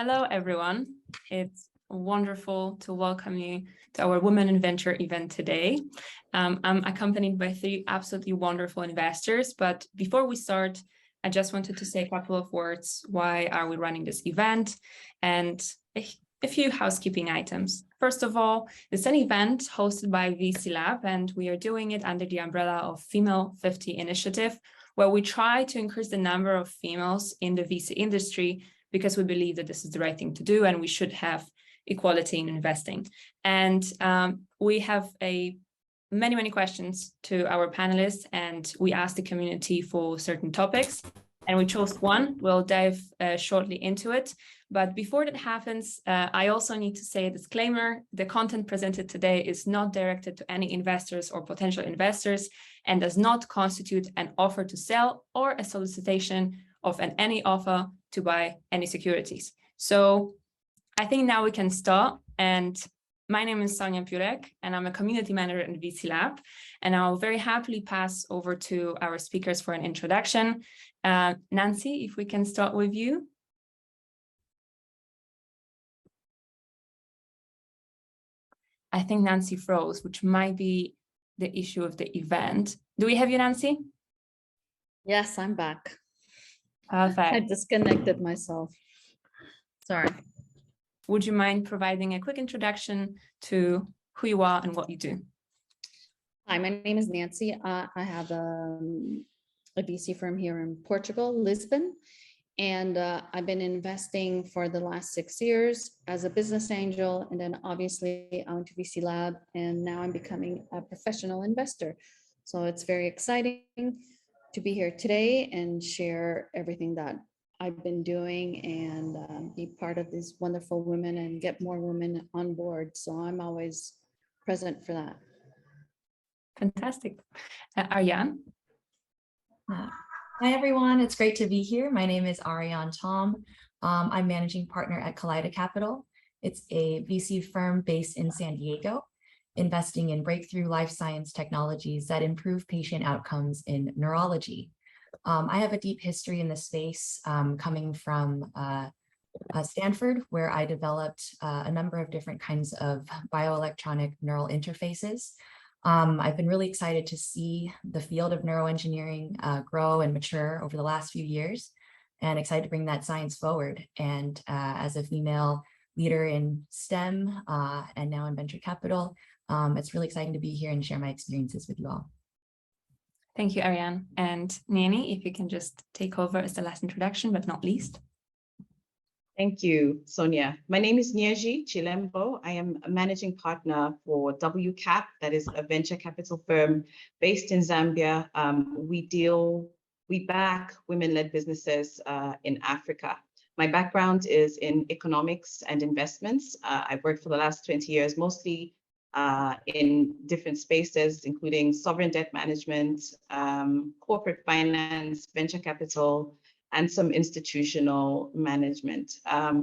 Hello, everyone. It's wonderful to welcome you to our Women in Venture event today. I'm accompanied by three absolutely wonderful investors, but before we start, I just wanted to say a couple of words. Why are we running this event? And a few housekeeping items. First of all, it's an event hosted by VC Lab, and we are doing it under the umbrella of Female 50 Initiative, where we try to increase the number of females in the VC industry because we believe that this is the right thing to do and we should have equality in investing. And we have many questions to our panelists, and we asked the community for certain topics, and we chose one. We'll dive shortly into it. But before that happens, I also need to say a disclaimer. The content presented today is not directed to any investors or potential investors and does not constitute an offer to sell or a solicitation of any offer to buy any securities. So I think now we can start. And my name is Sonia Purek, and I'm a community manager in VC Lab. And I'll very happily pass over to our speakers for an introduction. Nancy, if we can start with you. I think Nancy froze, which might be the issue of the event. Do we have you, Nancy? Yes, I'm back. Perfect. I disconnected myself. Sorry. Would you mind providing a quick introduction to who you are and what you do? Hi, my name is Nancy. I have a VC firm here in Portugal, Lisbon, and I've been investing for the last 6 years as a business angel, and then obviously I went to VC Lab, and now I'm becoming a professional investor. So it's very exciting to be here today and share everything that I've been doing and be part of these wonderful women and get more women on board. So I'm always present for that. Fantastic. Ariane? Hi, everyone. It's great to be here. My name is Ariane Tom. I'm managing partner at Kaleida Capital. It's a VC firm based in San Diego, investing in breakthrough life science technologies that improve patient outcomes in neurology. I have a deep history in this space, coming from Stanford, where I developed a number of different kinds of bioelectronic neural interfaces. I've been really excited to see the field of neuroengineering grow and mature over the last few years, and excited to bring that science forward. And as a female leader in STEM and now in venture capital, it's really exciting to be here and share my experiences with you all. Thank you, Ariane. And Nieni, if you can just take over as the last introduction, but not least. Thank you, Sonia. My name is Nyeji Chilembo. I am a managing partner for WCAP, that is a venture capital firm based in Zambia. We back women-led businesses in Africa. My background is in economics and investments. I've worked for the last 20 years, mostly in different spaces, including sovereign debt management, corporate finance, venture capital, and some institutional management,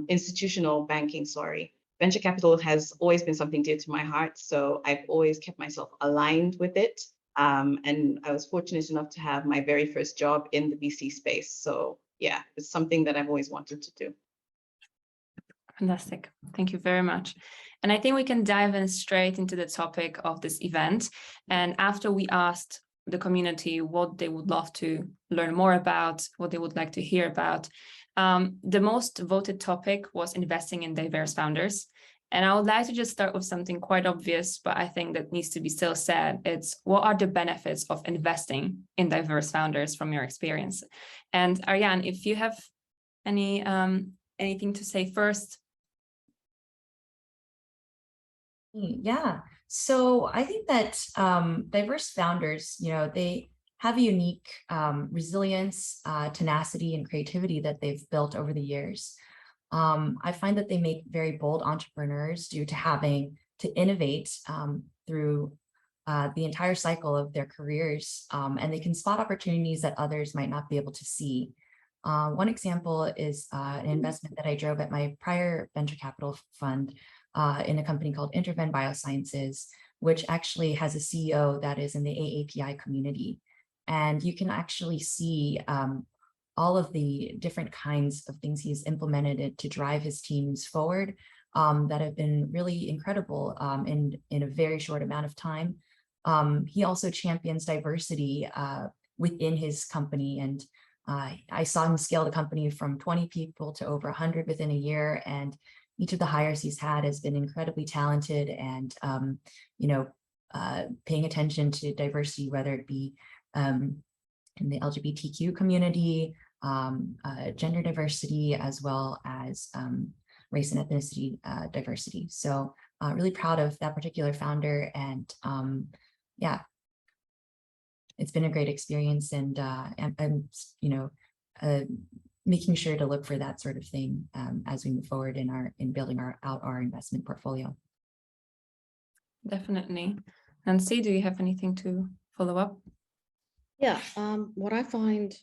institutional banking, sorry. Venture capital has always been something dear to my heart, so I've always kept myself aligned with it. And I was fortunate enough to have my very first job in the VC space. So yeah, it's something that I've always wanted to do. Fantastic. Thank you very much. And I think we can dive in straight into the topic of this event. And after we asked the community what they would love to learn more about, what they would like to hear about, the most voted topic was investing in diverse founders. And I would like to just start with something quite obvious, but I think that needs to be still said. It's what are the benefits of investing in diverse founders from your experience? And Ariane, if you have anything to say first. Yeah, so I think that diverse founders, they have a unique resilience, tenacity, and creativity that they've built over the years. I find that they make very bold entrepreneurs due to having to innovate through the entire cycle of their careers, and they can spot opportunities that others might not be able to see. One example is an investment that I drove at my prior venture capital fund in a company called Interven Biosciences, which actually has a CEO that is in the AAPI community. And you can actually see all of the different kinds of things he's implemented to drive his teams forward that have been really incredible in a very short amount of time. He also champions diversity within his company, and I saw him scale the company from 20 people to over 100 within a year, and each of the hires he's had has been incredibly talented and, paying attention to diversity, whether it be in the LGBTQ community, gender diversity, as well as race and ethnicity diversity. So really proud of that particular founder, and yeah, it's been a great experience, and making sure to look for that sort of thing as we move forward in building out our investment portfolio. Definitely. Nancy, do you have anything to follow up? Yeah, what I find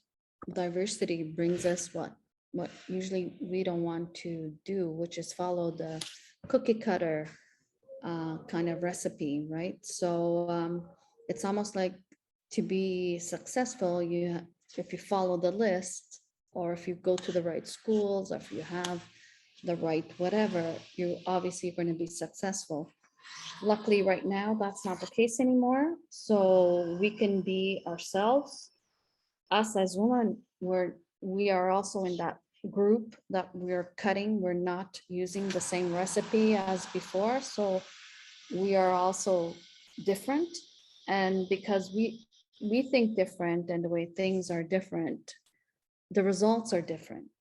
diversity brings us what usually we don't want to do, which is follow the cookie cutter kind of recipe, right? So it's almost like to be successful, if you follow the list, or if you go to the right schools, or if you have the right whatever, you're obviously going to be successful. Luckily, right now, that's not the case anymore. So we can be ourselves. Us as women, we are also in that group that we're cutting. We're not using the same recipe as before. So we are also different. And because we think different, and the way things are different, the results are different.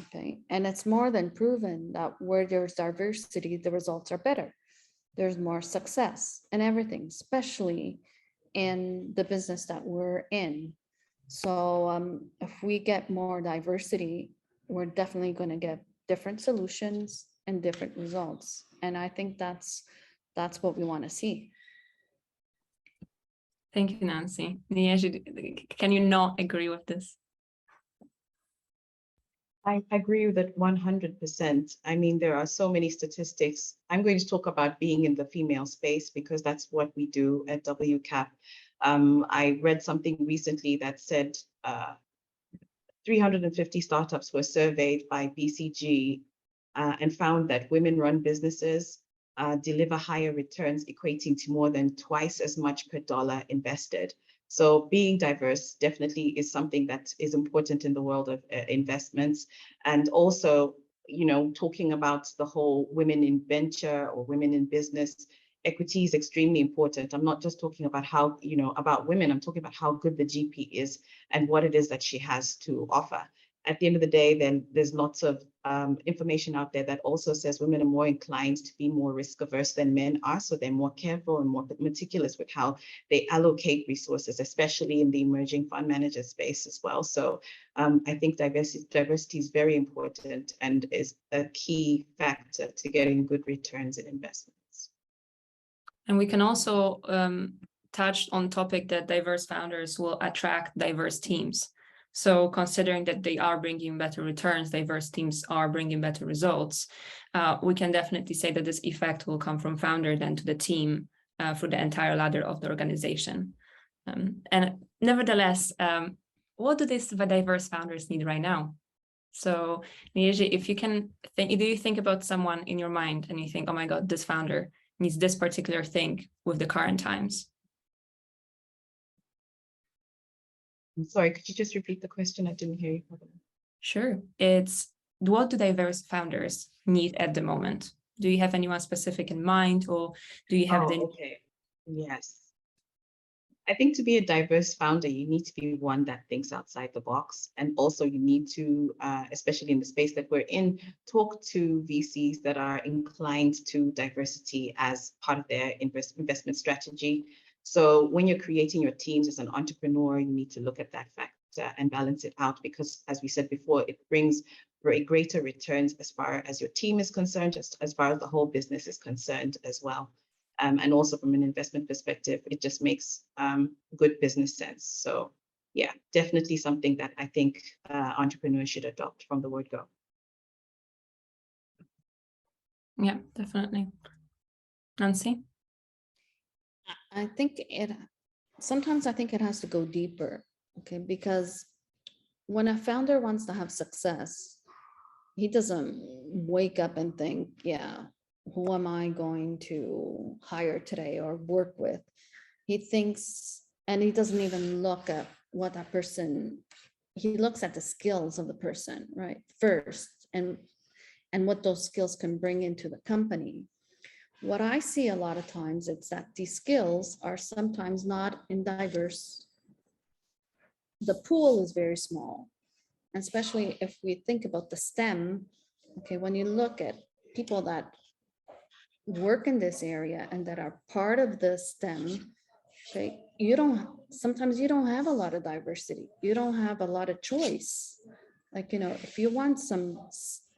Okay. And it's more than proven that where there's diversity, the results are better. There's more success and everything, especially in the business that we're in. So if we get more diversity, we're definitely going to get different solutions and different results. And I think that's what we want to see. Thank you, Nancy. Can you not agree with this? I agree with it 100%. I mean, there are so many statistics. I'm going to talk about being in the female space because that's what we do at WCAP. I read something recently that said 350 startups were surveyed by BCG and found that women-run businesses deliver higher returns, equating to more than twice as much per dollar invested. So being diverse definitely is something that is important in the world of investments. And also, talking about the whole women in venture or women in business, equity is extremely important. I'm not just talking about how, about women, I'm talking about how good the GP is and what it is that she has to offer. At the end of the day, then there's lots of information out there that also says women are more inclined to be more risk averse than men are. So they're more careful and more meticulous with how they allocate resources, especially in the emerging fund manager space as well. So I think diversity is very important and is a key factor to getting good returns in investments. And we can also touch on topic that diverse founders will attract diverse teams. So considering that they are bringing better returns, diverse teams are bringing better results, we can definitely say that this effect will come from founder then to the team through the entire ladder of the organization. And nevertheless, what do these diverse founders need right now? So Nierzy, if you can think, do you think about someone in your mind and you think, oh my God, this founder needs this particular thing with the current times? I'm sorry, could you just repeat the question? I didn't hear you. Sure. It's what do diverse founders need at the moment? Do you have anyone specific in mind, or do you have Okay. Yes. I think to be a diverse founder, you need to be one that thinks outside the box. And also you need to, especially in the space that we're in, talk to VCs that are inclined to diversity as part of their investment strategy. So when you're creating your teams as an entrepreneur, you need to look at that factor and balance it out because, as we said before, it brings greater returns as far as your team is concerned, just as far as the whole business is concerned as well. And also from an investment perspective, it just makes good business sense. So yeah, definitely something that I think entrepreneurs should adopt from the word go. Yeah, definitely. Nancy? I think sometimes I think it has to go deeper, okay? Because when a founder wants to have success, he doesn't wake up and think, yeah, who am I going to hire today or work with? He thinks, and he doesn't even look at what that person, he looks at the skills of the person, right? First, and what those skills can bring into the company. What I see a lot of times, it's that these skills are sometimes not in diverse. The pool is very small, especially if we think about the STEM. Okay, when you look at people that work in this area and that are part of the STEM, okay, sometimes you don't have a lot of diversity. You don't have a lot of choice. Like, if you want some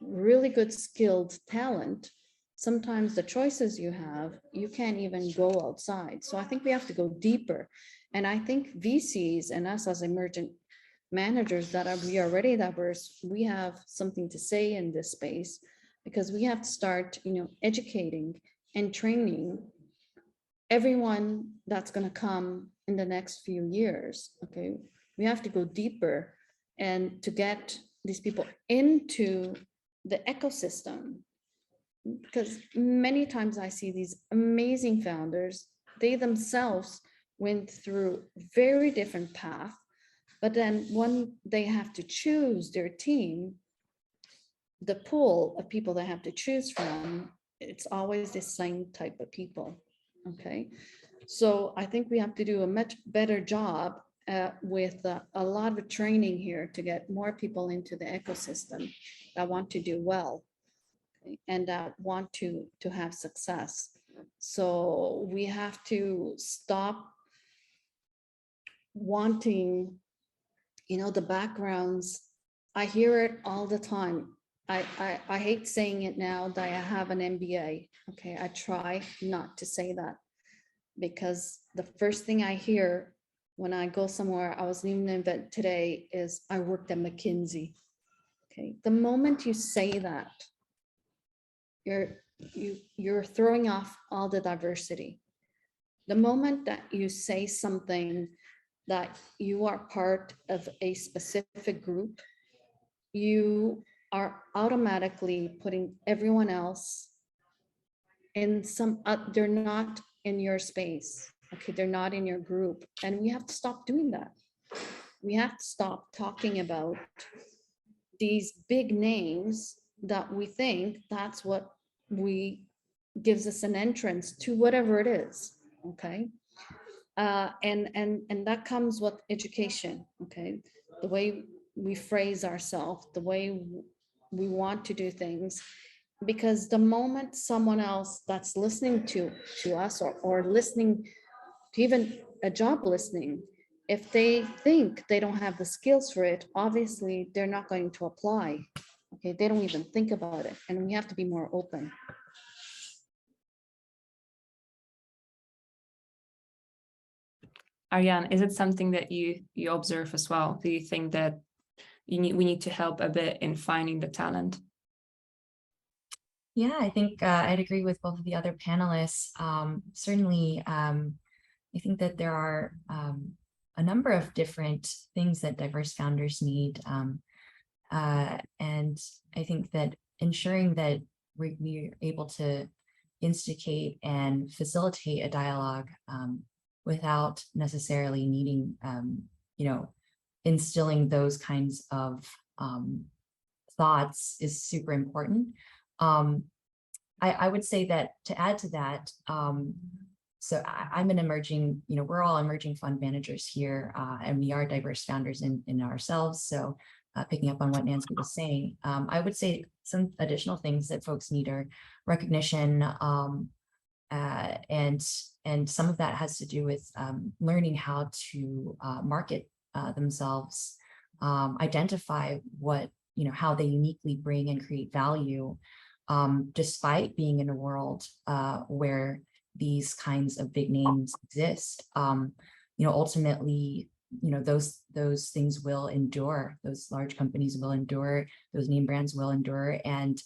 really good skilled talent, sometimes the choices you have, you can't even go outside. So I think we have to go deeper. And I think VCs and us as emergent managers we are already diverse, we have something to say in this space, because we have to start, educating and training everyone that's going to come in the next few years. Okay, we have to go deeper and to get these people into the ecosystem, because many times I see these amazing founders, they themselves went through very different path, but then when they have to choose their team, the pool of people they have to choose from, it's always the same type of people. Okay, so I think we have to do a much better job with a lot of training here to get more people into the ecosystem that want to do well, okay, and that want to have success. So we have to stop wanting, the backgrounds. I hear it all the time. I hate saying it now that I have an MBA. Okay, I try not to say that, because the first thing I hear when I go somewhere, I was in an event today, is I worked at McKinsey. Okay, the moment you say that, you're throwing off all the diversity. The moment that you say something that you are part of a specific group, you are automatically putting everyone else in they're not in your space. Okay, they're not in your group. And we have to stop doing that. We have to stop talking about these big names that we think that's what gives us an entrance to whatever it is. Okay. And that comes with education. Okay, the way we phrase ourselves, the way we want to do things, because the moment someone else that's listening to us, or listening to even a job listening, if they think they don't have the skills for it, obviously they're not going to apply. Okay, they don't even think about it, and we have to be more open. Ariane, is it something that you observe as well? Do you think that we need to help a bit in finding the talent? Yeah, I think I'd agree with both of the other panelists. Certainly, I think that there are a number of different things that diverse founders need. And I think that ensuring that we're able to instigate and facilitate a dialogue without necessarily needing, instilling those kinds of thoughts is super important. I would say that to add to that, so I'm an emerging, we're all emerging fund managers here, and we are diverse founders in ourselves. So picking up on what Nancy was saying, I would say some additional things that folks need are recognition, and some of that has to do with learning how to market themselves, identify what, how they uniquely bring and create value, despite being in a world where these kinds of big names exist. Ultimately, those things will endure. Those large companies will endure. Those name brands will endure. And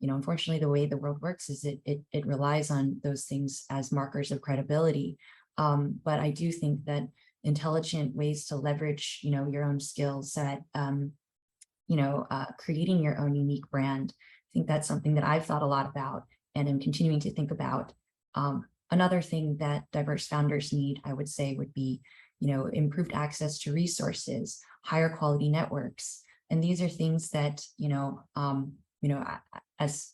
unfortunately, the way the world works is it relies on those things as markers of credibility. But I do think that intelligent ways to leverage, your own skill set, creating your own unique brand. I think that's something that I've thought a lot about and am continuing to think about. Another thing that diverse founders need, I would say, would be, improved access to resources, higher quality networks. And these are things that, as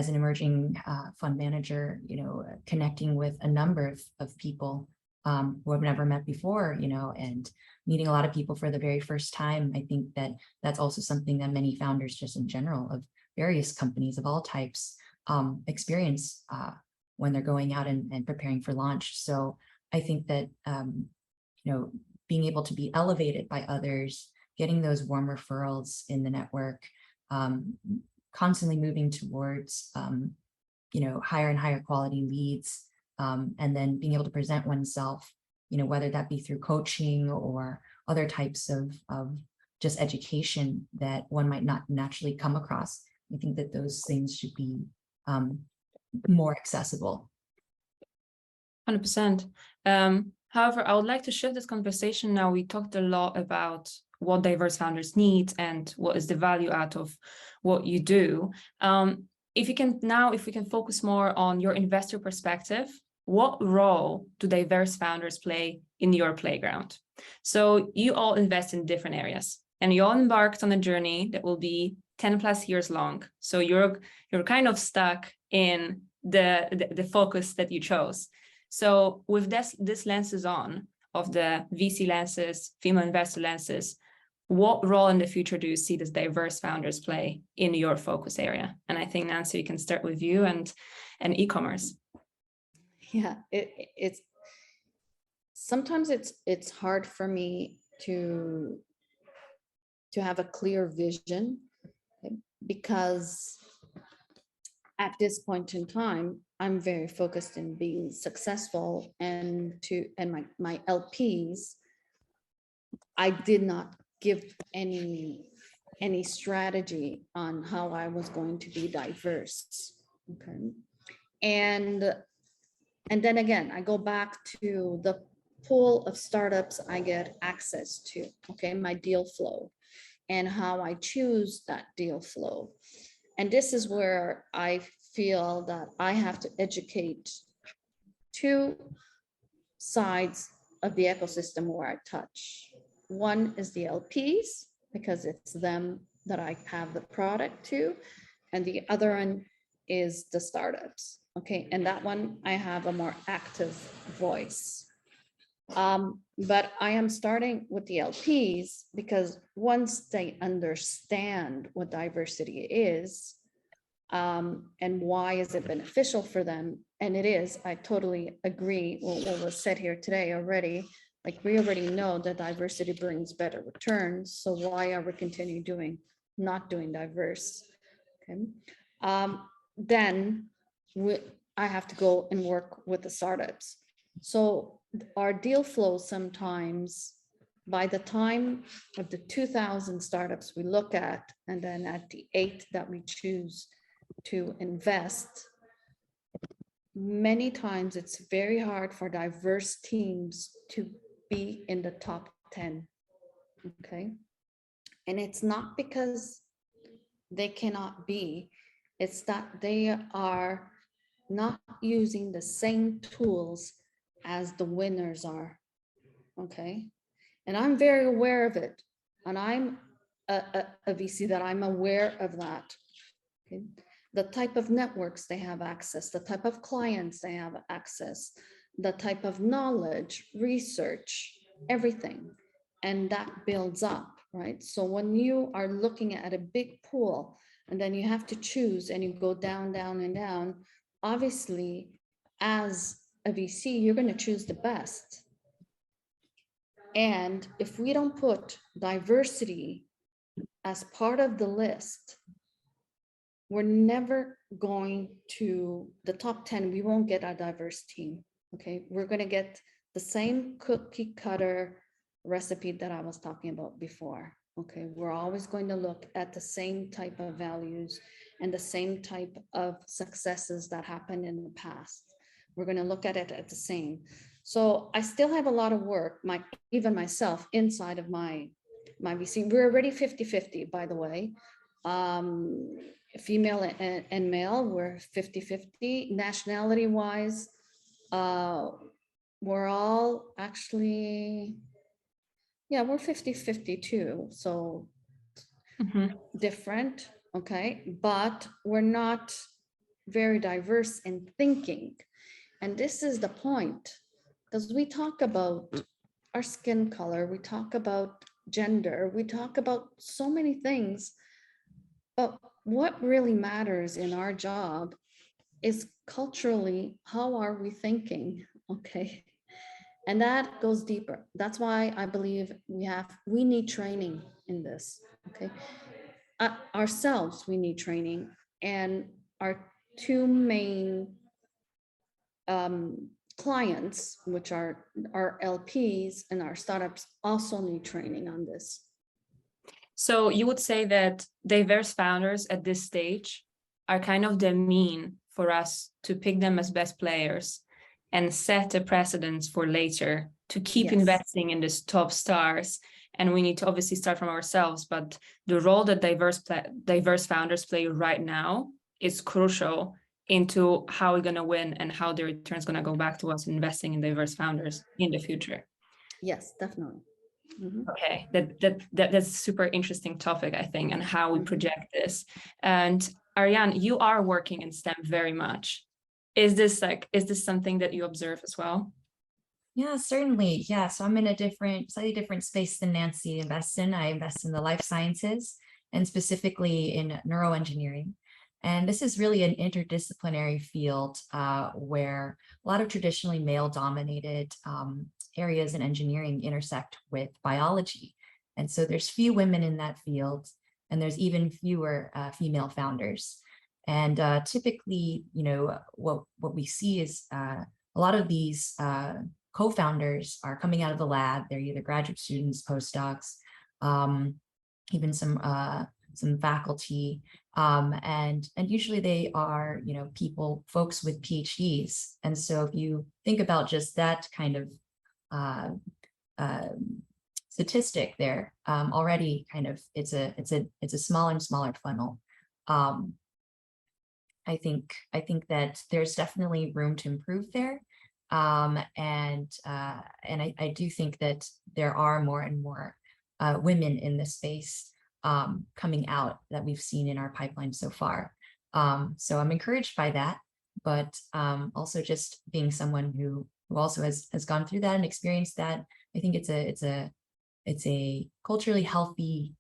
an emerging fund manager, connecting with a number of people who I've never met before, and meeting a lot of people for the very first time. I think that that's also something that many founders just in general of various companies of all types experience when they're going out and preparing for launch. So I think that, being able to be elevated by others, getting those warm referrals in the network, constantly moving towards, higher and higher quality leads, and then being able to present oneself, whether that be through coaching or other types of just education that one might not naturally come across. I think that those things should be more accessible. 100%. However, I would like to shift this conversation now. We talked a lot about what diverse founders need and what is the value out of what you do. If we can focus more on your investor perspective, what role do diverse founders play in your playground? So you all invest in different areas and you all embarked on a journey that will be 10 plus years long. So you're kind of stuck in the focus that you chose. So with this lenses on of the VC lenses, female investor lenses, what role in the future do you see these diverse founders play in your focus area? And I think, Nancy, we can start with you and e-commerce. Yeah, it's sometimes it's hard for me to have a clear vision, because at this point in time, I'm very focused in being successful, and my LPs, I did not give any strategy on how I was going to be diverse. Okay. And then again, I go back to the pool of startups I get access to, okay, my deal flow and how I choose that deal flow. And this is where I feel that I have to educate two sides of the ecosystem where I touch. One is the LPs, because it's them that I have the product to, and the other one is the startups. Okay, and that one I have a more active voice. But I am starting with the LPs because once they understand what diversity is, and why is it beneficial for them, and it is, I totally agree with what was said here today already. Like, we already know that diversity brings better returns, so why are we not doing diverse? Okay, then I have to go and work with the startups. So our deal flow sometimes, by the time of the 2,000 startups we look at, and then at the 8 that we choose to invest, many times it's very hard for diverse teams to be in the top 10. Okay. And it's not because they cannot be, it's that they are not using the same tools as the winners are. Okay. And I'm very aware of it. And I'm a VC that I'm aware of that. Okay. The type of networks they have access, the type of clients they have access, the type of knowledge, research, everything. And that builds up, right? So when you are looking at a big pool and then you have to choose and you go down, down, and down, obviously, as a VC, you're going to choose the best. And if we don't put diversity as part of the list, we're never going to the top 10. We won't get a diverse team. Okay, we're going to get the same cookie cutter recipe that I was talking about before. Okay, we're always going to look at the same type of values and the same type of successes that happened in the past. We're going to look at it at the same. So I still have a lot of work, even myself, inside of my VC. We're already 50-50, by the way. Female and male, we're 50-50. Nationality wise, we're all actually, yeah, we're 50-50 too. So different, okay, but we're not very diverse in thinking. And this is the point, because we talk about our skin color, we talk about gender, we talk about so many things, but what really matters in our job is culturally, how are we thinking, okay? And that goes deeper. That's why I believe we need training in this, okay? Ourselves, we need training, and our two main clients, which are our LPs and our startups, also need training on this. So you would say that diverse founders at this stage are kind of the mean for us to pick them as best players and set a precedence for later to keep Yes. investing in these top stars. And we need to obviously start from ourselves, but the role that diverse founders play right now is crucial into how we're going to win and how the return is going to go back to us investing in diverse founders in the future. Yes, definitely. Mhm. Okay, that's a super interesting topic, I think, and how we project this. And Ariane, you are working in STEM very much. Is this something that you observe as well? Yeah, certainly. Yeah, so I'm in a slightly different space than Nancy invests in. I invest in the life sciences and specifically in neuroengineering. And this is really an interdisciplinary field where a lot of traditionally male-dominated areas in engineering intersect with biology. And so there's few women in that field, and there's even fewer female founders. And typically, you know, what we see is a lot of these co-founders are coming out of the lab. They're either graduate students, postdocs, even some faculty, and usually they are, you know, folks with PhDs. And so if you think about just that kind of statistic there, already kind of it's a smaller and smaller funnel. I think that there's definitely room to improve there. And I do think that there are more and more women in this space coming out that we've seen in our pipeline so far. So I'm encouraged by that, but also just being someone who also has gone through that and experienced that, I think it's a culturally healthy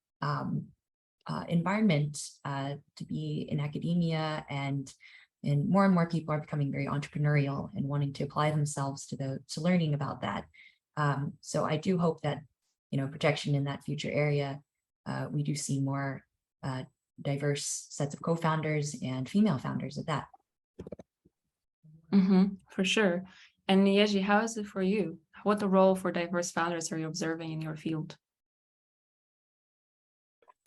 environment to be in academia, and more people are becoming very entrepreneurial and wanting to apply themselves to learning about that. So I do hope that, you know, projection in that future area, we do see more diverse sets of co-founders and female founders at that. For sure. And Nieji, how is it for you? What the role for diverse founders are you observing in your field?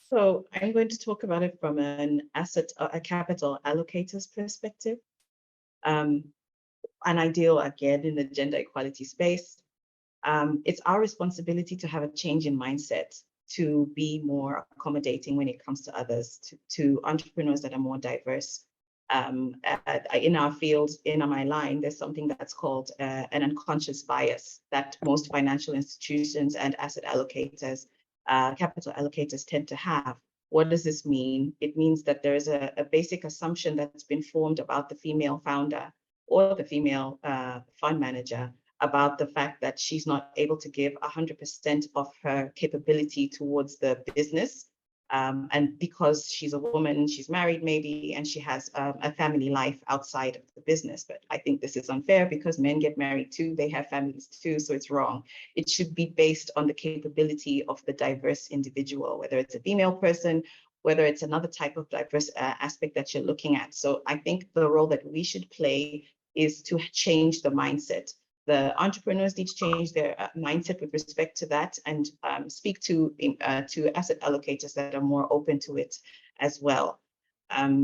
So I'm going to talk about it from a capital allocator's perspective. And I deal again in the gender equality space. It's our responsibility to have a change in mindset, to be more accommodating when it comes to others, to entrepreneurs that are more diverse. In our field, in my line, there's something that's called an unconscious bias that most financial institutions and asset allocators, capital allocators tend to have. What does this mean? It means that there is a basic assumption that's been formed about the female founder or the female fund manager about the fact that she's not able to give 100% of her capability towards the business. And because she's a woman, she's married maybe, and she has a family life outside of the business. But I think this is unfair because men get married too, they have families too, so it's wrong. It should be based on the capability of the diverse individual, whether it's a female person, whether it's another type of diverse aspect that you're looking at. So I think the role that we should play is to change the mindset. The entrepreneurs need to change their mindset with respect to that, and speak to asset allocators that are more open to it as well.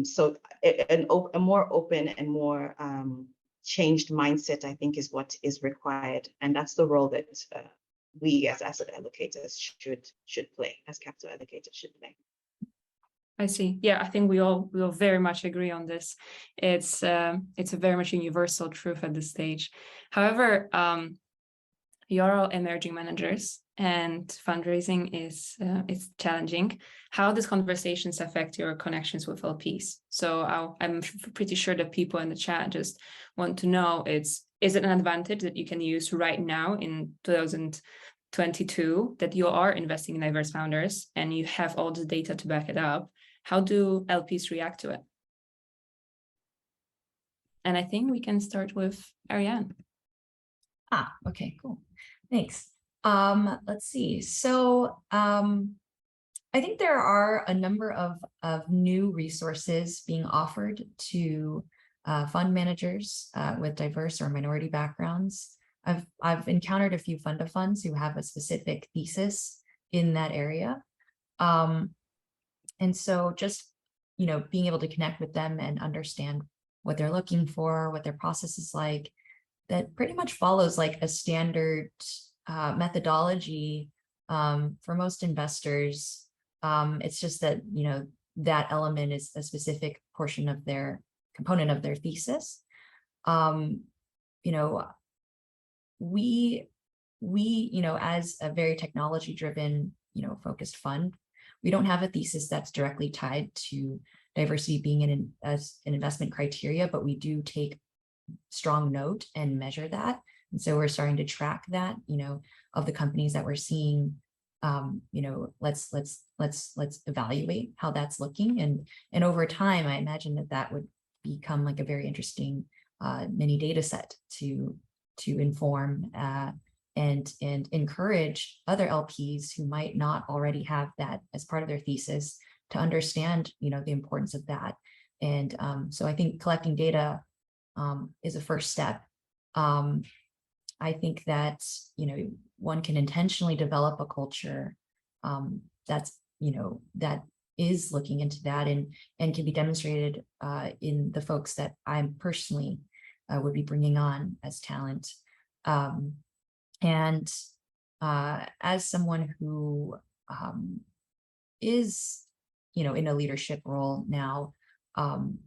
So a more open and more changed mindset, I think, is what is required. And that's the role that we as asset allocators should play, as capital allocators should play. I see. Yeah, I think we all very much agree on this. It's a very much universal truth at this stage. However, you're all emerging managers, and fundraising is challenging. How does conversations affect your connections with LPs? So I'm pretty sure that people in the chat just want to know: is it an advantage that you can use right now in 2022 that you are investing in diverse founders and you have all the data to back it up? How do LPs react to it? And I think we can start with Ariane. Okay, cool. Thanks. Let's see. So I think there are a number of new resources being offered to fund managers with diverse or minority backgrounds. I've encountered a few fund of funds who have a specific thesis in that area. And so just, being able to connect with them and understand what they're looking for, what their process is like, that pretty much follows like a standard methodology for most investors. It's just that, that element is a specific portion of their component of their thesis. We, as a very technology driven, focused fund, we don't have a thesis that's directly tied to diversity being an investment criteria, but we do take strong note and measure that. And so we're starting to track that, of the companies that we're seeing, let's evaluate how that's looking. And over time, I imagine that would become like a very interesting mini data set to inform and encourage other LPs who might not already have that as part of their thesis to understand, the importance of that. And so I think collecting data is a first step. I think that, one can intentionally develop a culture that's, that is looking into that and can be demonstrated in the folks that I personally would be bringing on as talent. And as someone who is, in a leadership role now, I'm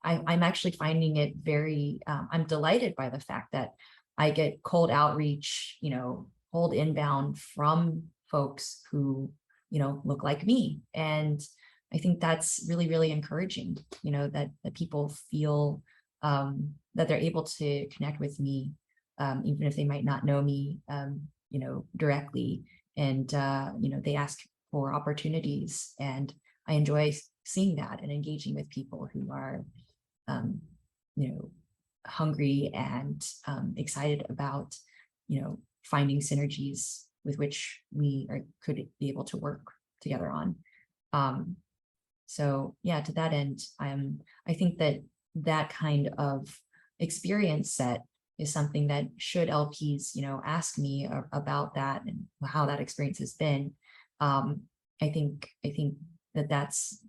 actually finding it very, I'm delighted by the fact that I get cold outreach, cold inbound from folks who, look like me. And I think that's really, really encouraging, that people feel that they're able to connect with me, even if they might not know me, directly. And, they ask for opportunities. And I enjoy seeing that and engaging with people who are, hungry and excited about, finding synergies with which we could be able to work together on. So yeah, to that end, I think that kind of experience set is something that should LPs, ask me about that and how that experience has been. I think that's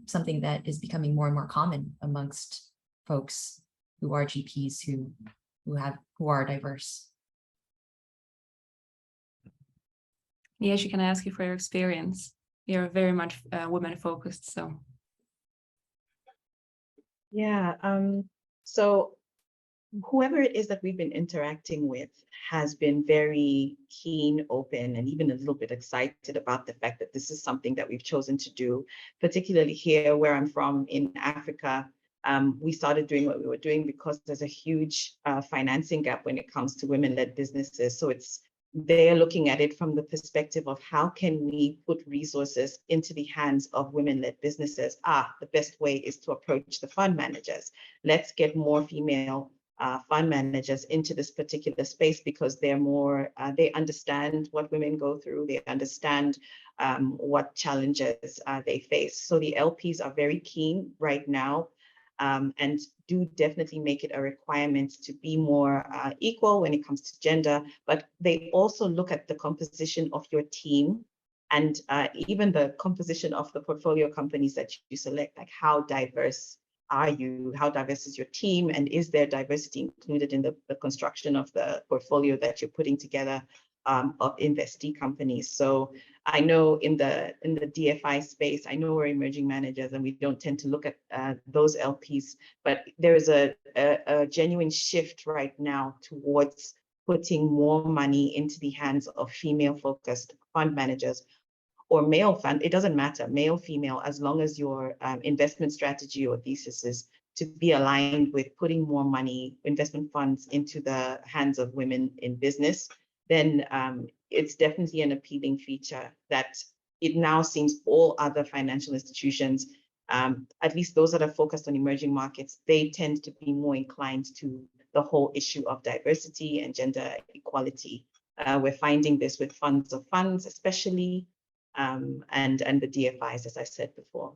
something that is becoming more and more common amongst folks who are GPs who are diverse. Yes, can I ask you for your experience? You're very much women focused, so. Yeah, so whoever it is that we've been interacting with has been very keen, open, and even a little bit excited about the fact that this is something that we've chosen to do, particularly here where I'm from in Africa. We started doing what we were doing because there's a huge financing gap when it comes to women-led businesses. So they're looking at it from the perspective of how can we put resources into the hands of women-led businesses? The best way is to approach the fund managers. Let's get more female fund managers into this particular space because they're more, they understand what women go through, they understand what challenges they face. So the LPs are very keen right now and do definitely make it a requirement to be more equal when it comes to gender, but they also look at the composition of your team and even the composition of the portfolio companies that you select, like how diverse are you? How diverse is your team? And is there diversity included in the construction of the portfolio that you're putting together of investee companies? So I know in the DFI space, I know we're emerging managers and we don't tend to look at those LPs, but there is a genuine shift right now towards putting more money into the hands of female-focused fund managers or male fund. It doesn't matter, male, female, as long as your investment strategy or thesis is to be aligned with putting more money, investment funds into the hands of women in business, then it's definitely an appealing feature that it now seems all other financial institutions, at least those that are focused on emerging markets, they tend to be more inclined to the whole issue of diversity and gender equality. We're finding this with funds of funds, especially, and the DFIs, as I said before.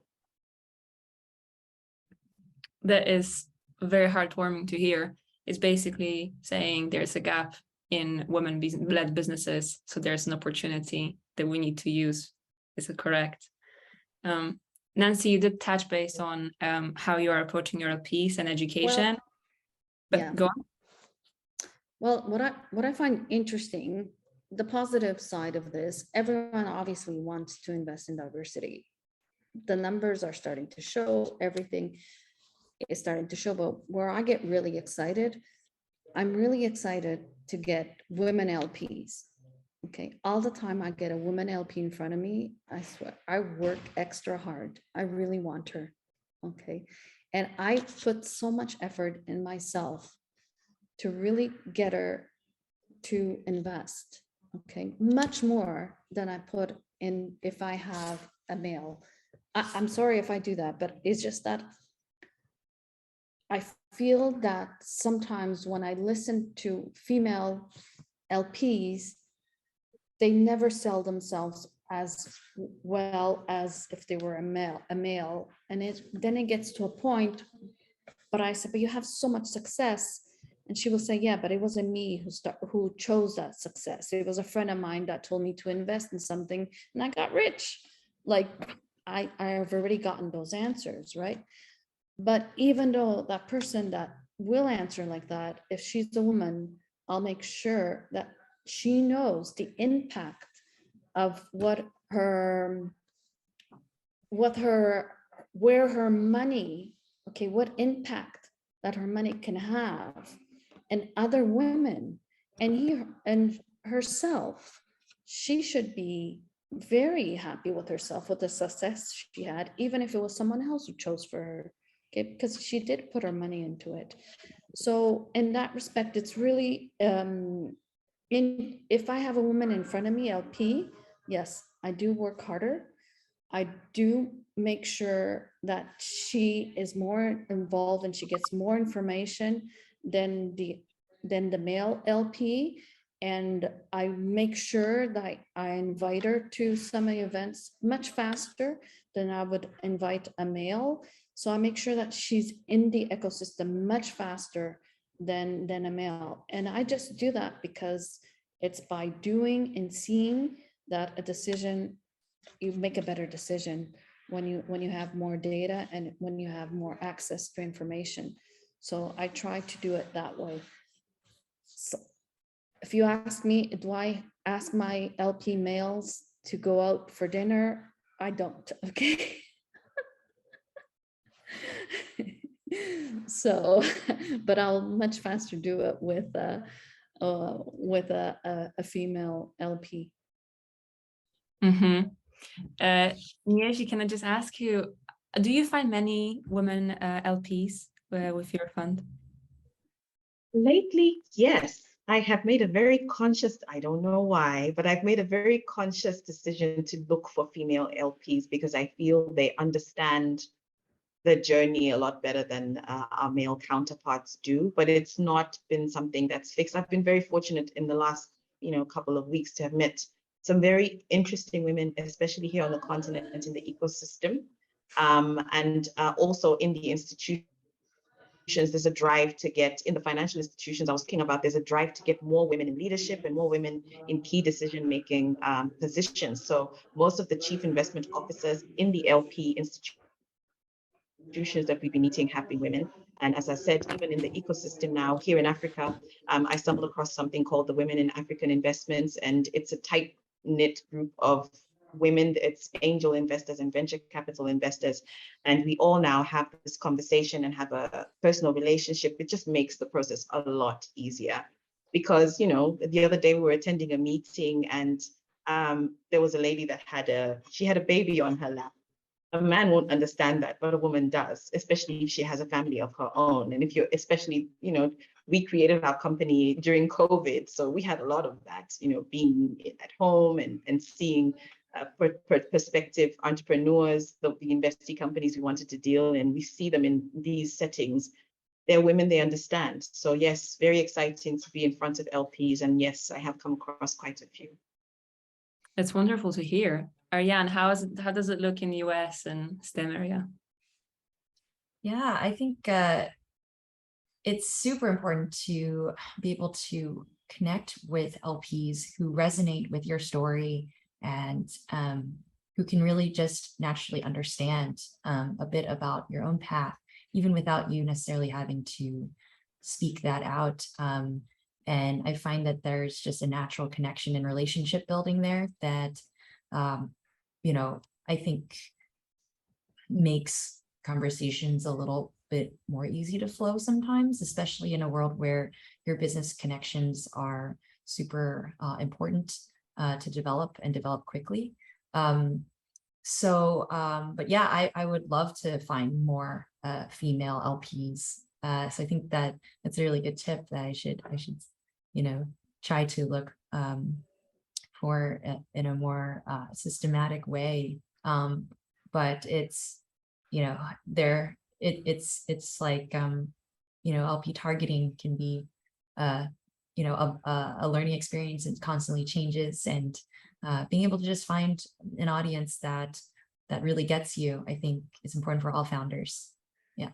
That is very heartwarming to hear. It's basically saying there's a gap in women-led businesses, so there's an opportunity that we need to use. Is it correct? Nancy, you did touch base on how you are approaching your LPs and education, but yeah. go on. Well, what I find interesting, the positive side of this, everyone obviously wants to invest in diversity. The numbers are starting to show, everything is starting to show, but where I get really excited, I'm really excited to get women LPs. Okay, all the time I get a woman LP in front of me, I swear, I work extra hard. I really want her. Okay, and I put so much effort in myself to really get her to invest. Okay, much more than I put in if I have a male. I'm sorry if I do that, but it's just that I feel that sometimes when I listen to female LPs, they never sell themselves as well as if they were a male. And then it gets to a point, but I said, but you have so much success. And she will say, yeah, but it wasn't me who chose that success. It was a friend of mine that told me to invest in something and I got rich. Like I have already gotten those answers, right? But even though that person that will answer like that, if she's a woman, I'll make sure that she knows the impact of where her money, okay, what impact that her money can have and other women and herself. She should be very happy with herself, with the success she had, even if it was someone else who chose for her, okay, because she did put her money into it. So in that respect, it's really, if I have a woman in front of me, LP, yes, I do work harder. I do make sure that she is more involved and she gets more information than the male LP. And I make sure that I invite her to some events much faster than I would invite a male. So I make sure that she's in the ecosystem much faster than a male. And I just do that because it's by doing and seeing that a decision, you make a better decision when you have more data and when you have more access to information. So I try to do it that way. So if you ask me, do I ask my LP males to go out for dinner? I don't, okay? So, but I'll much faster do it with a female LP. Mm-hmm. Nieji, can I just ask you, do you find many women LPs with your fund? Lately, yes. I have made a very conscious, I don't know why, but I've made a very conscious decision to look for female LPs because I feel they understand the journey a lot better than our male counterparts do, but it's not been something that's fixed. I've been very fortunate in the last, couple of weeks to have met some very interesting women, especially here on the continent in the ecosystem, and also in the institutions. There's a drive to get in the financial institutions I was talking about. There's a drive to get more women in leadership and more women in key decision-making positions. So most of the chief investment officers in the LP institutions institutions that we've been meeting have been women. And as I said, even in the ecosystem now here in Africa, I stumbled across something called the Women in African Investments, and it's a tight-knit group of women. It's angel investors and venture capital investors. And we all now have this conversation and have a personal relationship. It just makes the process a lot easier. Because, you know, the other day we were attending a meeting, and there was a lady that had a baby on her lap. A man won't understand that, but a woman does, especially if she has a family of her own. And if you're, especially, you know, we created our company during COVID, so we had a lot of that, you know, being at home and seeing prospective entrepreneurs, the investee companies we wanted to deal in. We see them in these settings. They're women, they understand. So yes, very exciting to be in front of LPs. And yes, I have come across quite a few. It's wonderful to hear. Ariane, how does it look in the US and STEM area? Yeah, I think it's super important to be able to connect with LPs who resonate with your story and who can really just naturally understand a bit about your own path, even without you necessarily having to speak that out. And I find that there's just a natural connection and relationship building there that, you know, I think makes conversations a little bit more easy to flow sometimes, especially in a world where your business connections are super important to develop and develop quickly. But yeah, I would love to find more female LPs. So I think that that's a really good tip that I should, you know, try to look for in a more systematic way. But it's, you know, it's like, you know, LP targeting can be, you know, a learning experience and constantly changes, and being able to just find an audience that really gets you, I think is important for all founders. Yeah.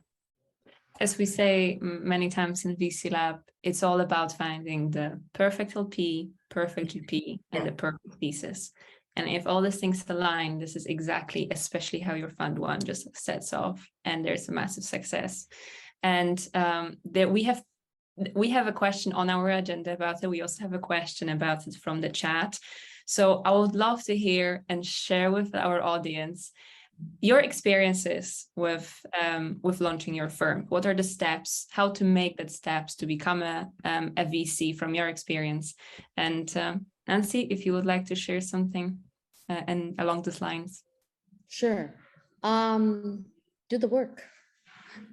As we say many times in VC Lab, it's all about finding the perfect LP, perfect GP, and the perfect thesis. And if all these things align, this is exactly, especially how your fund one just sets off, and there's a massive success. And there we have a question on our agenda about it. We also have a question about it from the chat. So I would love to hear and share with our audience your experiences with launching your firm. What are the steps? How to make that steps to become a VC from your experience? And Nancy, if you would like to share something and along those lines. Sure. Do the work.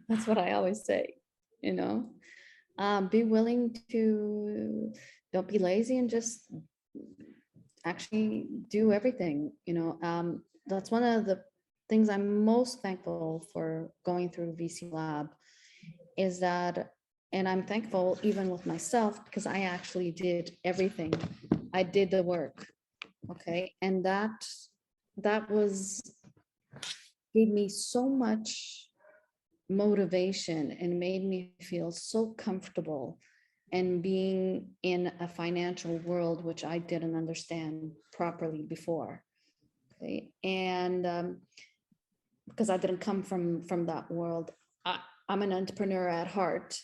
That's what I always say, you know. Be willing to, don't be lazy and just actually do everything, you know. That's one of the things I'm most thankful for going through VC Lab is that, and I'm thankful even with myself because I actually did everything. I did the work. Okay. And that gave me so much motivation and made me feel so comfortable and being in a financial world, which I didn't understand properly before. Okay. And because I didn't come from that world, I'm an entrepreneur at heart.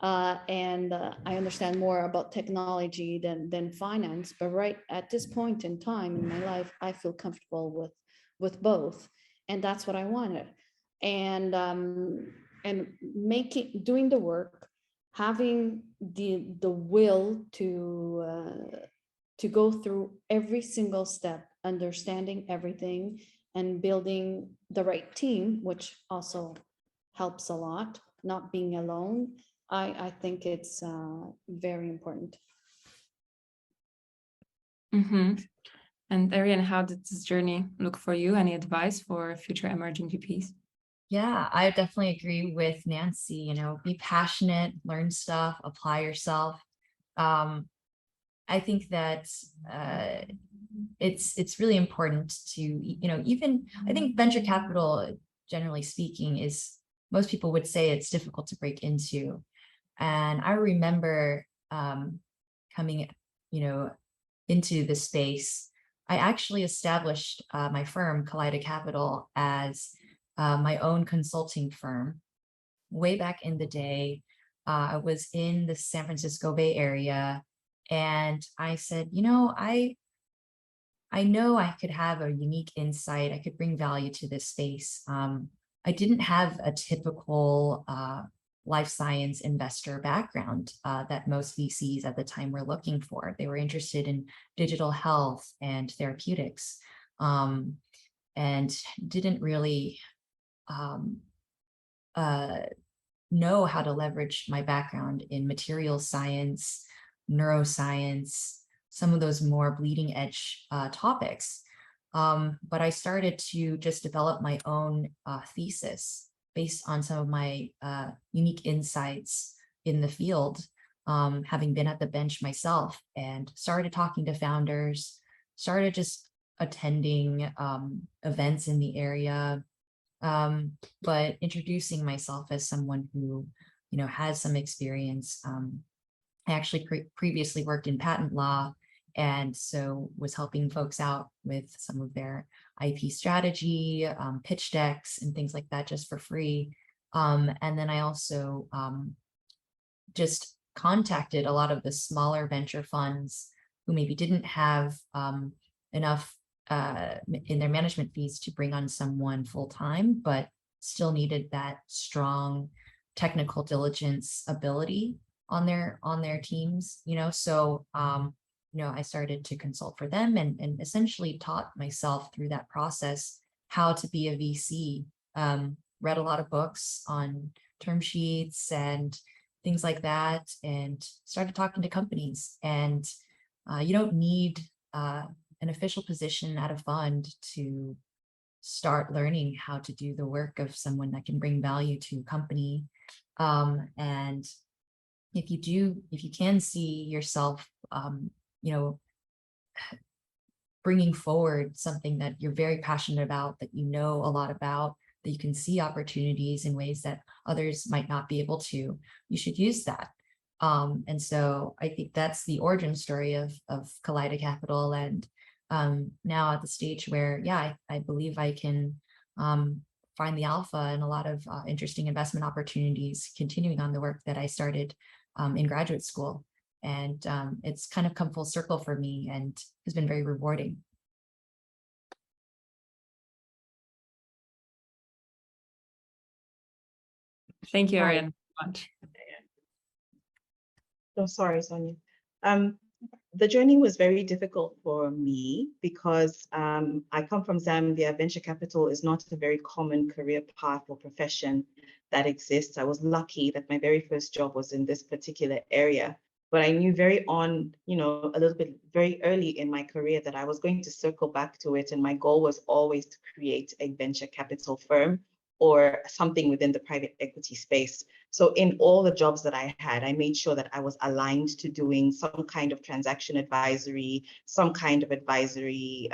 And I understand more about technology than finance, but right at this point in time in my life, I feel comfortable with both, and that's what I wanted. And doing the work, having the will to go through every single step, understanding everything, and building the right team, which also helps a lot. Not being alone. I think it's very important. Mm-hmm. And Ariane, how did this journey look for you? Any advice for future emerging GPs? Yeah, I definitely agree with Nancy. You know, be passionate, learn stuff, apply yourself. I think that it's really important to, you know, even I think venture capital, generally speaking, is, most people would say it's difficult to break into. And I remember coming, you know, into the space. I actually established my firm, Kaleida Capital, as my own consulting firm. Way back in the day, I was in the San Francisco Bay Area, and I said, I know I could have a unique insight. I could bring value to this space. I didn't have a typical life science investor background that most VCs at the time were looking for. They were interested in digital health and therapeutics, and didn't really know how to leverage my background in material science, neuroscience, some of those more bleeding edge topics. But I started to just develop my own thesis based on some of my unique insights in the field, having been at the bench myself, and started talking to founders, started just attending events in the area, but introducing myself as someone who, has some experience. I actually previously worked in patent law, and so was helping folks out with some of their IP strategy, pitch decks, and things like that just for free. And then I also just contacted a lot of the smaller venture funds who maybe didn't have enough in their management fees to bring on someone full-time, but still needed that strong technical diligence ability on their teams, so I started to consult for them and essentially taught myself through that process how to be a VC. Read a lot of books on term sheets and things like that, and started talking to companies. And you don't need an official position at a fund to start learning how to do the work of someone that can bring value to a company. And if you can see yourself, bringing forward something that you're very passionate about, that you know a lot about, that you can see opportunities in ways that others might not be able to, you should use that. And so I think that's the origin story of Kaleida Capital. And now at the stage where, I believe I can find the alpha and a lot of interesting investment opportunities, continuing on the work that I started in graduate school. And it's kind of come full circle for me and has been very rewarding. Thank you, Right. Ariane, so much. Oh, sorry, Sonia. The journey was very difficult for me because I come from Zambia. Venture capital is not a very common career path or profession that exists. I was lucky that my very first job was in this particular area, but I knew very on, a little bit very early in my career that I was going to circle back to it. And my goal was always to create a venture capital firm or something within the private equity space. So in all the jobs that I had, I made sure that I was aligned to doing some kind of transaction advisory, some kind of advisory,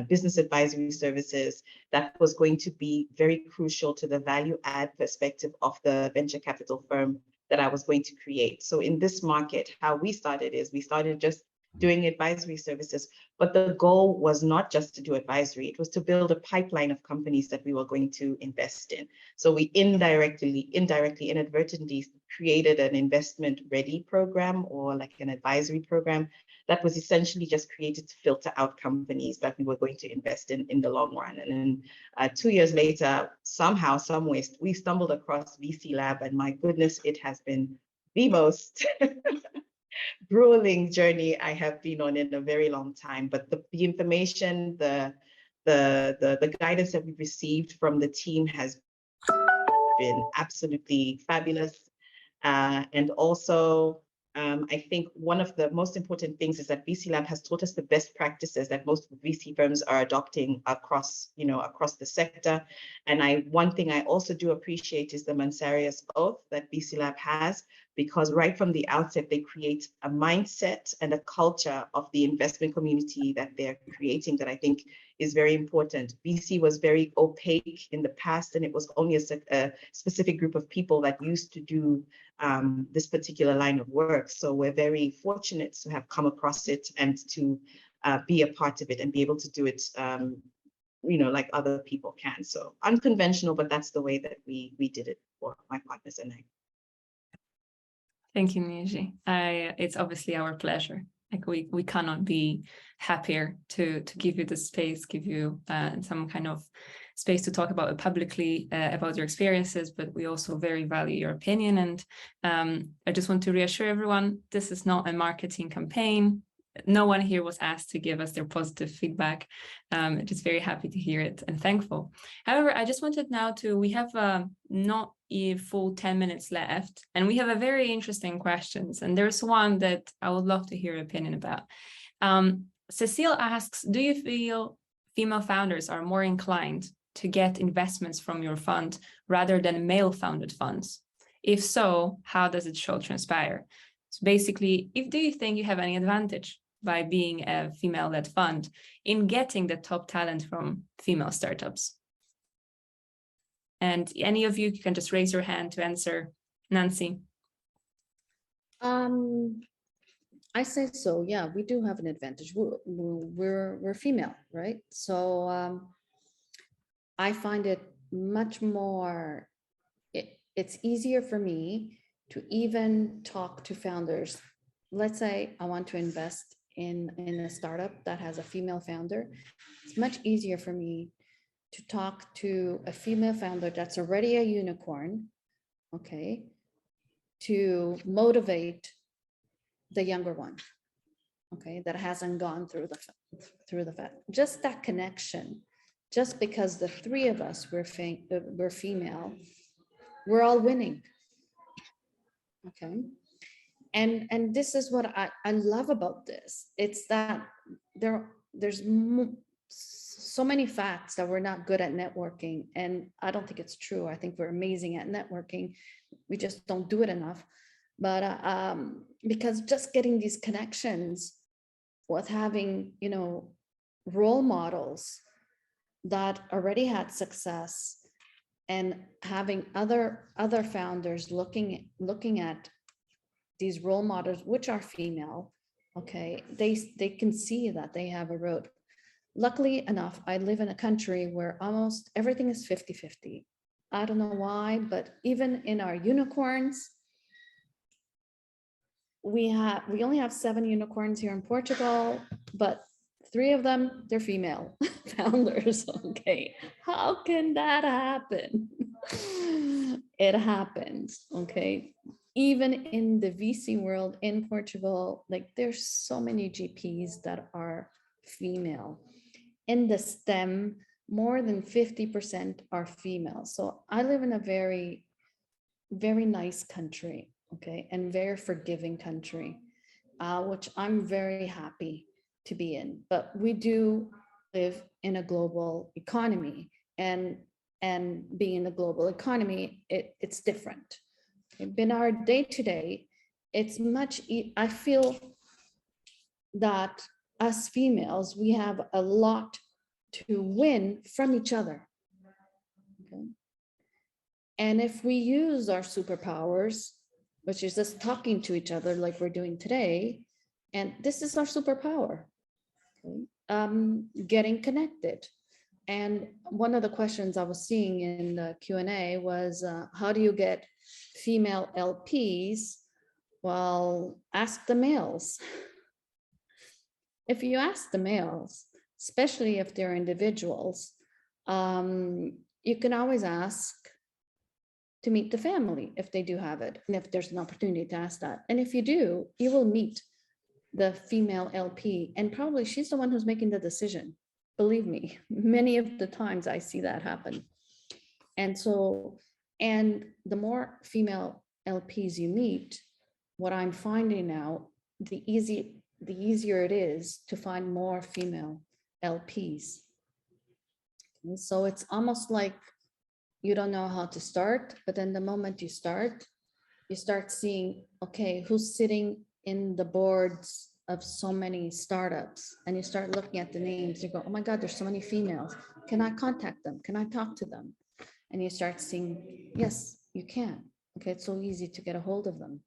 business advisory services that was going to be very crucial to the value add perspective of the venture capital firm that I was going to create. So in this market, how we started is we started just doing advisory services, but the goal was not just to do advisory, it was to build a pipeline of companies that we were going to invest in. So we indirectly, inadvertently created an investment ready program, or like an advisory program that was essentially just created to filter out companies that we were going to invest in the long run. And then 2 years later, somehow, some way, we stumbled across VC Lab, and my goodness, it has been the most grueling journey I have been on in a very long time. But the information, the guidance that we've received from the team has been absolutely fabulous. And also, I think one of the most important things is that VC Lab has taught us the best practices that most VC firms are adopting across the sector. And one thing I also do appreciate is the Mansarius oath that VC Lab has, because right from the outset, they create a mindset and a culture of the investment community that they're creating that I think is very important. VC was very opaque in the past, and it was only a specific group of people that used to do this particular line of work. So we're very fortunate to have come across it and to be a part of it and be able to do it like other people can. So unconventional, but that's the way that we did it for my partners and I. Thank you, Niji. It's obviously our pleasure. Like we cannot be happier to give you the space, give you some kind of space to talk about it publicly, about your experiences, but we also very value your opinion. And I just want to reassure everyone, this is not a marketing campaign. No one here was asked to give us their positive feedback. Just very happy to hear it and thankful. However, I just wanted now we have not a full 10 minutes left, and we have a very interesting questions. And there's one that I would love to hear your opinion about. Cecile asks, do you feel female founders are more inclined to get investments from your fund rather than male-founded funds? If so, how does it show transpire? So basically, do you think you have any advantage by being a female-led fund in getting the top talent from female startups? And any of you can just raise your hand to answer. Nancy. I say so. Yeah, we do have an advantage. We're female, right? So I find it much more. It's easier for me to even talk to founders. Let's say I want to invest in a startup that has a female founder. It's much easier for me to talk to a female founder that's already a unicorn, okay, to motivate the younger one, okay, that hasn't gone through the just that connection. Just because the three of us we're female, we're all winning. Okay. And this is what I love about this. It's that there's so many facts that we're not good at networking. And I don't think it's true. I think we're amazing at networking. We just don't do it enough. But because just getting these connections with having, role models that already had success, and having other founders looking at these role models, which are female, okay, they can see that they have a road. Luckily enough, I live in a country where almost everything is 50-50. I don't know why, but even in our unicorns, we only have 7 unicorns here in Portugal, but 3 of them, they're female founders. Okay, how can that happen? It happens. Okay, even in the VC world in Portugal, like there's so many GPs that are female. In the STEM, more than 50% are female. So I live in a very, very nice country, okay, and very forgiving country, which I'm very happy to be in. But we do live in a global economy, and being in a global economy, it's different. In our day-to-day, it's much, I feel that us females, we have a lot to win from each other. Okay? And if we use our superpowers, which is just talking to each other like we're doing today, and this is our superpower, okay? Getting connected. And one of the questions I was seeing in the Q&A was, how do you get female LPs? Well, ask the males. If you ask the males, especially if they're individuals, you can always ask to meet the family if they do have it, and if there's an opportunity to ask that. And if you do, you will meet the female LP, and probably she's the one who's making the decision. Believe me, many of the times I see that happen. And so, and the more female LPs you meet, what I'm finding now, the easier it is to find more female LPs. And so it's almost like you don't know how to start, but then the moment you start seeing, okay, who's sitting in the boards of so many startups, and you start looking at the names, you go, oh my God, there's so many females. Can I contact them? Can I talk to them? And you start seeing, yes, you can. Okay, it's so easy to get a hold of them.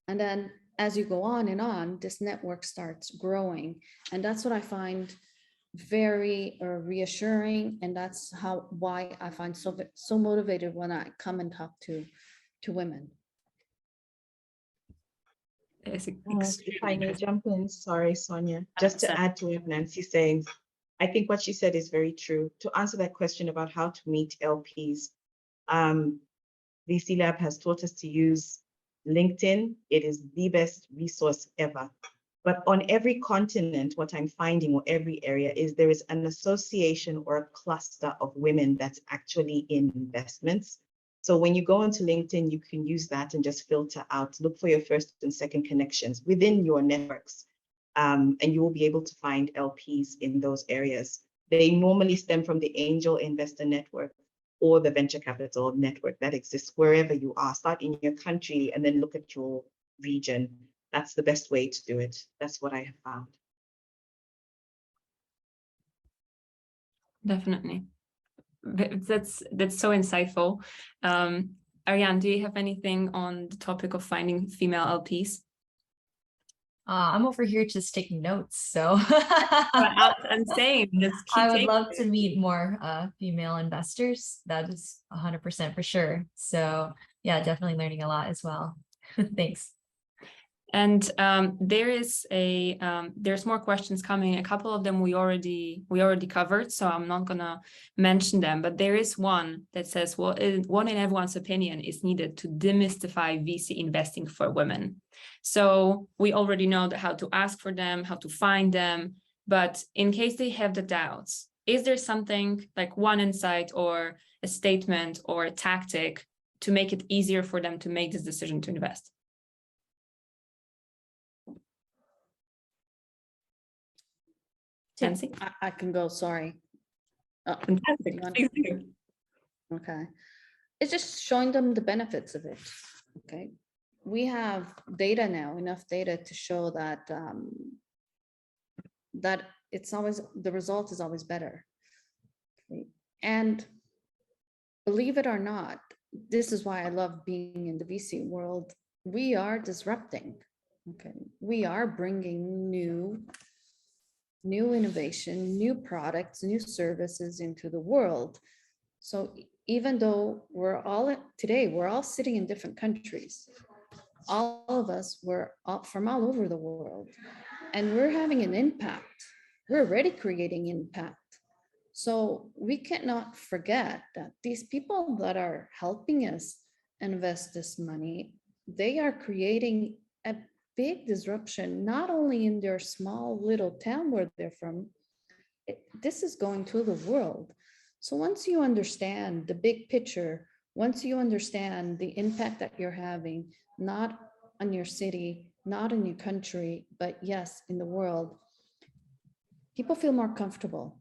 And then as you go on and on, this network starts growing. And that's what I find very reassuring, and that's why I find so motivated when I come and talk to women. It's If I extremely may interesting. jump in, sorry, Sonia, just to 100%. add to what Nancy's saying, I think what she said is very true. To answer that question about how to meet LPs, VC Lab has taught us to use LinkedIn. It is the best resource ever. But on every continent, what I'm finding, or every area, is there is an association or a cluster of women that's actually in investments. So when you go into LinkedIn, you can use that and just filter out, look for your first and second connections within your networks. And you will be able to find LPs in those areas. They normally stem from the angel investor network or the venture capital network that exists wherever you are. Start in your country and then look at your region. That's the best way to do it. That's what I have found. Definitely. That's so insightful. Ariane, do you have anything on the topic of finding female LPs? I'm over here just taking notes, so And same, just keep I would taking love it. to meet more female investors. That is 100% for sure. So yeah, definitely learning a lot as well. Thanks. And there's more questions coming. A couple of them we already covered, so I'm not gonna mention them. But there is one that says, "Well, one in everyone's opinion is needed to demystify VC investing for women." So we already know how to ask for them, how to find them. But in case they have the doubts, is there something like one insight or a statement or a tactic to make it easier for them to make this decision to invest? Nancy? I can go, sorry. Fantastic. You want- Please do. Okay. It's just showing them the benefits of it. Okay. We have data now, enough data to show that that it's always, the result is always better. Okay. And believe it or not, this is why I love being in the VC world. We are disrupting. Okay. We are bringing new innovation, new products, new services into the world. So even though we're all sitting in different countries, all of us were from all over the world, and we're having an impact. We're already creating impact. So we cannot forget that these people that are helping us invest this money, they are creating a big disruption, not only in their small little town where they're from. This is going to the world. So once you understand the big picture, once you understand the impact that you're having, not on your city, not in your country, but yes, in the world, people feel more comfortable.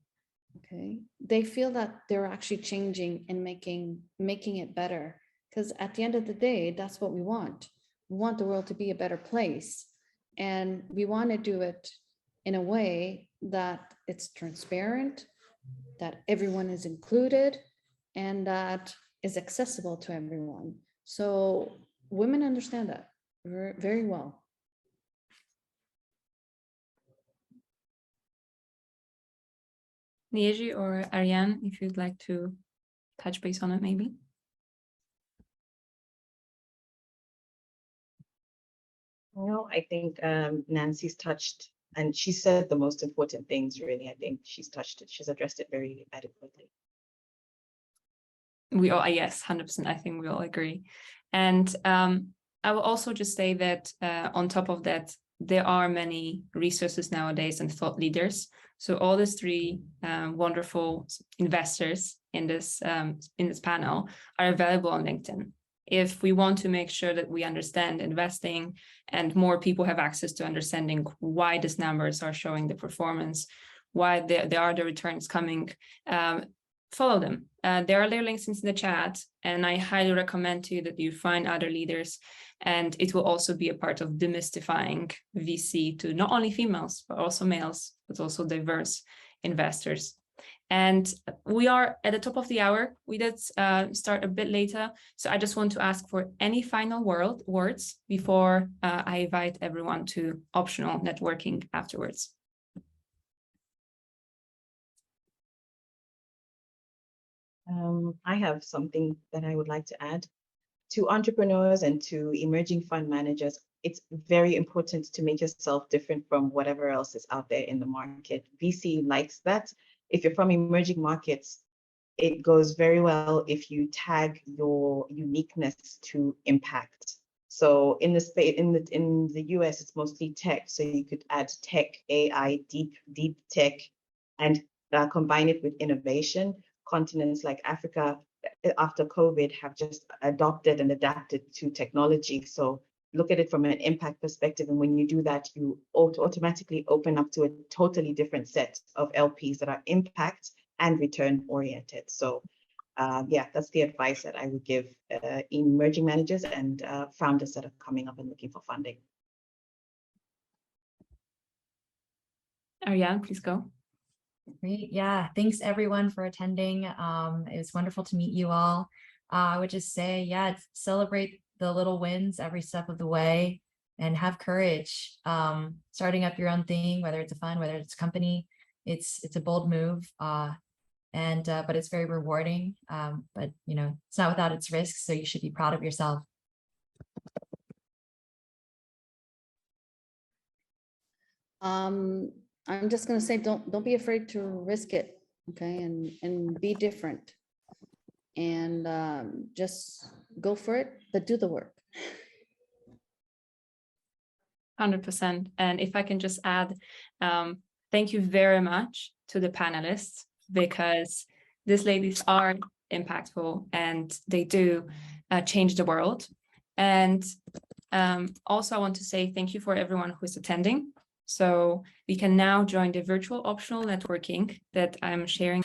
Okay, they feel that they're actually changing and making it better, because at the end of the day, that's what we want. We want the world to be a better place, and we want to do it in a way that it's transparent, that everyone is included, and that is accessible to everyone. So women understand that very well. Nieji or Ariane, if you'd like to touch base on it, maybe. Well, I think Nancy's touched, and she said the most important things, really. I think she's touched it. She's addressed it very adequately. We all, yes, 100%. I think we all agree. And I will also just say that on top of that, there are many resources nowadays and thought leaders. So all these three wonderful investors in this panel are available on LinkedIn. If we want to make sure that we understand investing and more people have access to understanding why these numbers are showing the performance, why there are the returns coming, follow them. There are their links in the chat, and I highly recommend to you that you find other leaders, and it will also be a part of demystifying VC to not only females, but also males, but also diverse investors. And we are at the top of the hour. We did start a bit later, so I just want to ask for any final words before I invite everyone to optional networking afterwards. I have something that I would like to add. To entrepreneurs and to emerging fund managers, it's very important to make yourself different from whatever else is out there in the market. VC likes that. If you're from emerging markets, it goes very well if you tag your uniqueness to impact. So in the space, in the US, it's mostly tech. So you could add tech, AI, deep tech, and combine it with innovation. Continents like Africa, after COVID, have just adopted and adapted to technology. So look at it from an impact perspective. And when you do that, you automatically open up to a totally different set of LPs that are impact and return oriented. So yeah, that's the advice that I would give emerging managers and founders that are coming up and looking for funding. Ariane, please go. Great. Yeah. Thanks everyone for attending. It was wonderful to meet you all. I would just say, yeah, celebrate the little wins every step of the way and have courage. Starting up your own thing, whether it's a fund, whether it's a company, it's a bold move. But it's very rewarding. But you know, it's not without its risks. So you should be proud of yourself. I'm just gonna say, don't be afraid to risk it, okay, and be different, and just go for it, but do the work. 100%. And if I can just add, thank you very much to the panelists, because these ladies are impactful and they do change the world. And also I want to say thank you for everyone who is attending. So we can now join the virtual optional networking that I'm sharing.